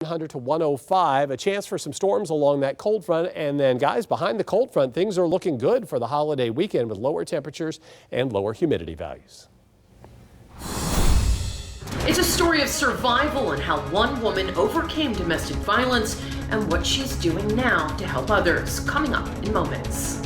100 to 105, a chance for some storms along that cold front. And then, guys, behind the cold front, things are looking good for the holiday weekend with lower temperatures and lower humidity values. It's a story of survival and how one woman overcame domestic violence and what she's doing now to help others. Coming up in moments.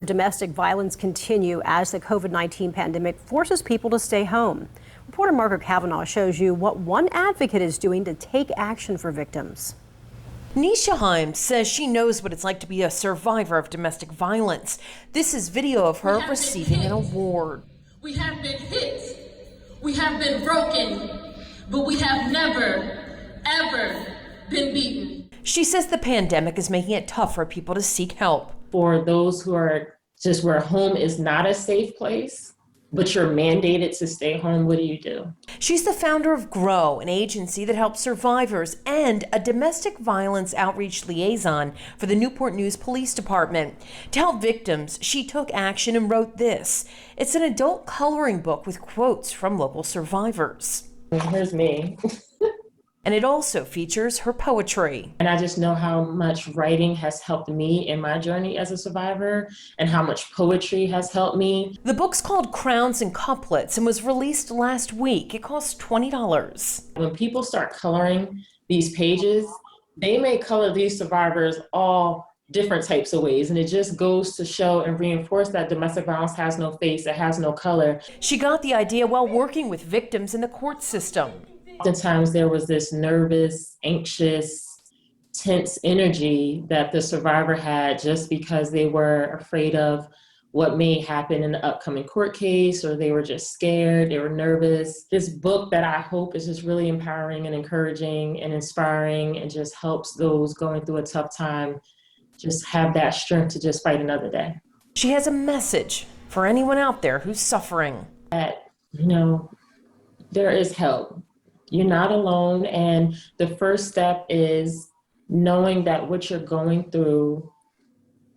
Domestic violence continue as the COVID-19 pandemic forces people to stay home. Reporter Margaret Kavanaugh shows you what one advocate is doing to take action for victims. Nisha Himes says she knows what it's like to be a survivor of domestic violence. This is video of her receiving an award. We have been hit. We have been broken, but we have never, ever been beaten. She says the pandemic is making it tough for people to seek help. For those who are just where home is not a safe place, but you're mandated to stay home, what do? She's the founder of GROW, an agency that helps survivors, and a domestic violence outreach liaison for the Newport News Police Department. To help victims, she took action and wrote this. It's an adult coloring book with quotes from local survivors. Here's me. And it also features her poetry. And I just know how much writing has helped me in my journey as a survivor and how much poetry has helped me. The book's called Crowns and Couplets and was released last week. It costs $20. When people start coloring these pages, they may color these survivors all different types of ways. And it just goes to show and reinforce that domestic violence has no face, it has no color. She got the idea while working with victims in the court system. Oftentimes there was this nervous, anxious, tense energy that the survivor had just because they were afraid of what may happen in the upcoming court case, or they were just scared, they were nervous. This book that I hope is just really empowering and encouraging and inspiring and just helps those going through a tough time just have that strength to just fight another day. She has a message for anyone out there who's suffering. That, there is help. You're not alone, and the first step is knowing that what you're going through,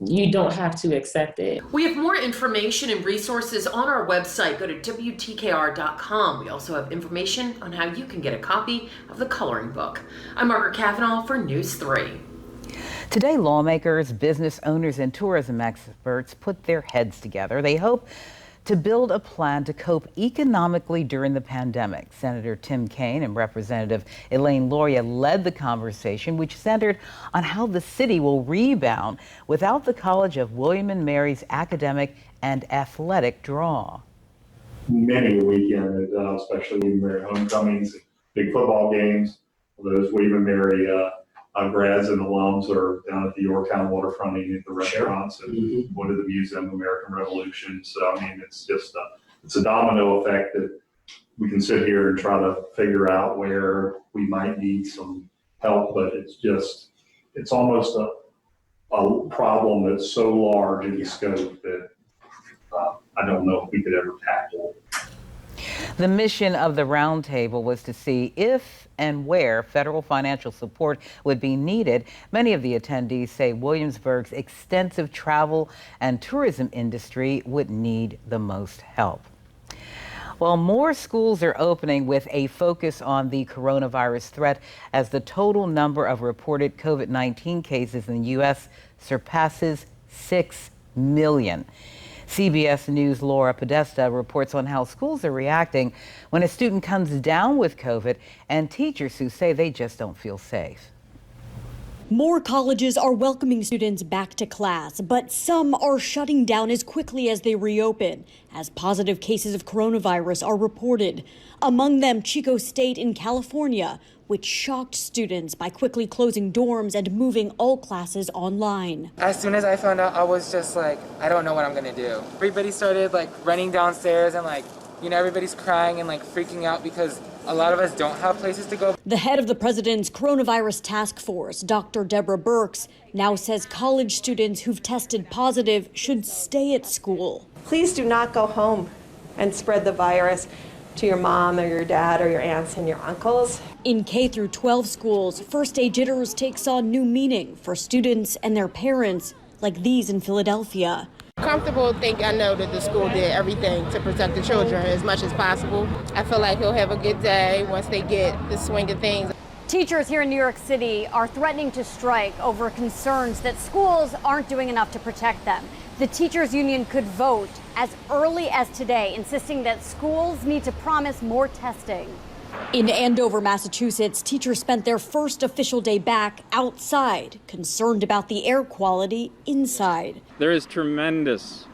you don't have to accept it. We have more information and resources on our website. Go to WTKR.com. We also have information on how you can get a copy of the coloring book. I'm Margaret Kavanaugh for News 3. Today, lawmakers, business owners, and tourism experts put their heads together. They hope to build a plan to cope economically during the pandemic. Senator Tim Kaine and Representative Elaine Loria led the conversation, which centered on how the city will rebound without the College of William and Mary's academic and athletic draw. Many a weekend, especially William and Mary homecomings, big football games, those William and Mary grads and alums are down at the Yorktown waterfront eating at the restaurants and going to the Museum of American Revolution. So, it's just it's a domino effect that we can sit here and try to figure out where we might need some help, but it's almost a problem that's so large in scope that I don't know if we could ever tackle it. The mission of the roundtable was to see if and where federal financial support would be needed. Many of the attendees say Williamsburg's extensive travel and tourism industry would need the most help. Well, more schools are opening with a focus on the coronavirus threat as the total number of reported COVID-19 cases in the U.S. surpasses 6 million. CBS News' Laura Podesta reports on how schools are reacting when a student comes down with COVID and teachers who say they just don't feel safe. More colleges are welcoming students back to class, but some are shutting down as quickly as they reopen, as positive cases of coronavirus are reported. Among them, Chico State in California, which shocked students by quickly closing dorms and moving all classes online. As soon as I found out, I was just like, I don't know what I'm gonna do. Everybody started running downstairs and everybody's crying and freaking out because a lot of us don't have places to go. The head of the president's coronavirus task force, Dr. Deborah Birx, now says college students who've tested positive should stay at school. Please do not go home and spread the virus to your mom or your dad or your aunts and your uncles. In K through 12 schools, first day jitters takes on new meaning for students and their parents, like these in Philadelphia. Comfortable, think I know that the school did everything to protect the children as much as possible. I feel like he'll have a good day once they get the swing of things. Teachers here in New York City are threatening to strike over concerns that schools aren't doing enough to protect them. The teachers union could vote as early as today, insisting that schools need to promise more testing. In Andover, Massachusetts, teachers spent their first official day back outside, concerned about the air quality inside. There is tremendous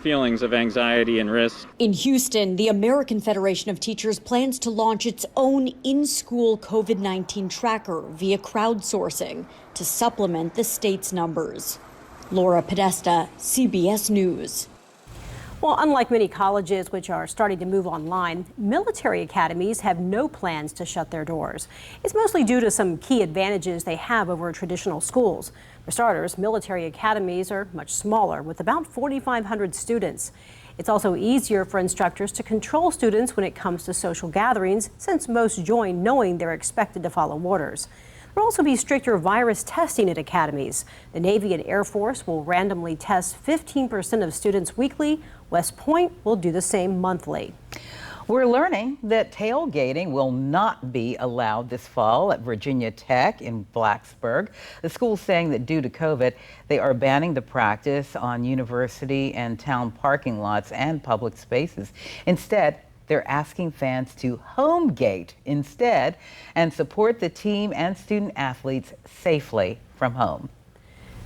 feelings of anxiety and risk. In Houston, the American Federation of Teachers plans to launch its own in-school COVID-19 tracker via crowdsourcing to supplement the state's numbers. Laura Podesta, CBS News. Well, unlike many colleges which are starting to move online, military academies have no plans to shut their doors. It's mostly due to some key advantages they have over traditional schools. For starters, military academies are much smaller, with about 4,500 students. It's also easier for instructors to control students when it comes to social gatherings, since most join knowing they're expected to follow orders. There will also be stricter virus testing at academies. The Navy and Air Force will randomly test 15% of students weekly. West Point will do the same monthly. We're learning that tailgating will not be allowed this fall at Virginia Tech in Blacksburg. The school's saying that due to COVID, they are banning the practice on university and town parking lots and public spaces. Instead, they're asking fans to home gate instead and support the team and student athletes safely from home.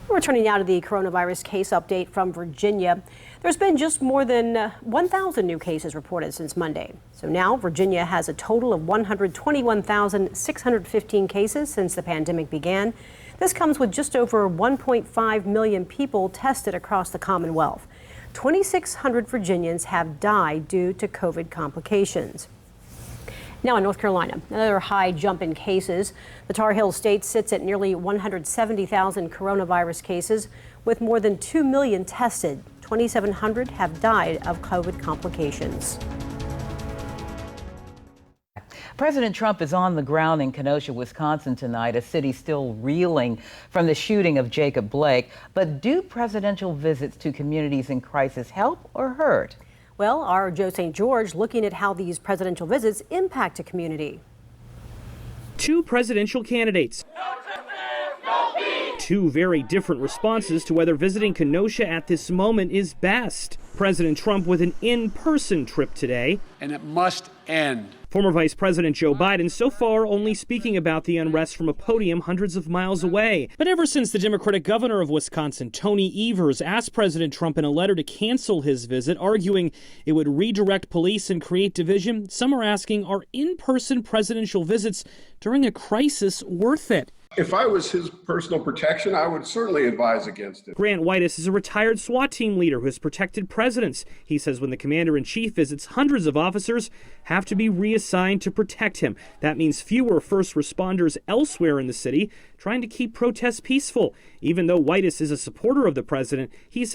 We're turning now to the coronavirus case update from Virginia. There's been just more than 1,000 new cases reported since Monday. So now Virginia has a total of 121,615 cases since the pandemic began. This comes with just over 1.5 million people tested across the Commonwealth. 2,600 Virginians have died due to COVID complications. Now in North Carolina, another high jump in cases. The Tar Heel state sits at nearly 170,000 coronavirus cases, with more than 2 million tested. 2,700 have died of COVID complications. President Trump is on the ground in Kenosha, Wisconsin tonight, a city still reeling from the shooting of Jacob Blake. But do presidential visits to communities in crisis help or hurt? Well, our Joe St. George looking at how these presidential visits impact a community. Two presidential candidates. Two very different responses to whether visiting Kenosha at this moment is best. President Trump with an in-person trip today. And it must end. Former Vice President Joe Biden so far only speaking about the unrest from a podium hundreds of miles away. But ever since the Democratic governor of Wisconsin, Tony Evers, asked President Trump in a letter to cancel his visit, arguing it would redirect police and create division, some are asking, are in-person presidential visits during a crisis worth it? If I was his personal protection, I would certainly advise against it. Grant Whitus is a retired SWAT team leader who has protected presidents. He says when the commander-in-chief visits, hundreds of officers have to be reassigned to protect him. That means fewer first responders elsewhere in the city trying to keep protests peaceful. Even though Whitus is a supporter of the president, he says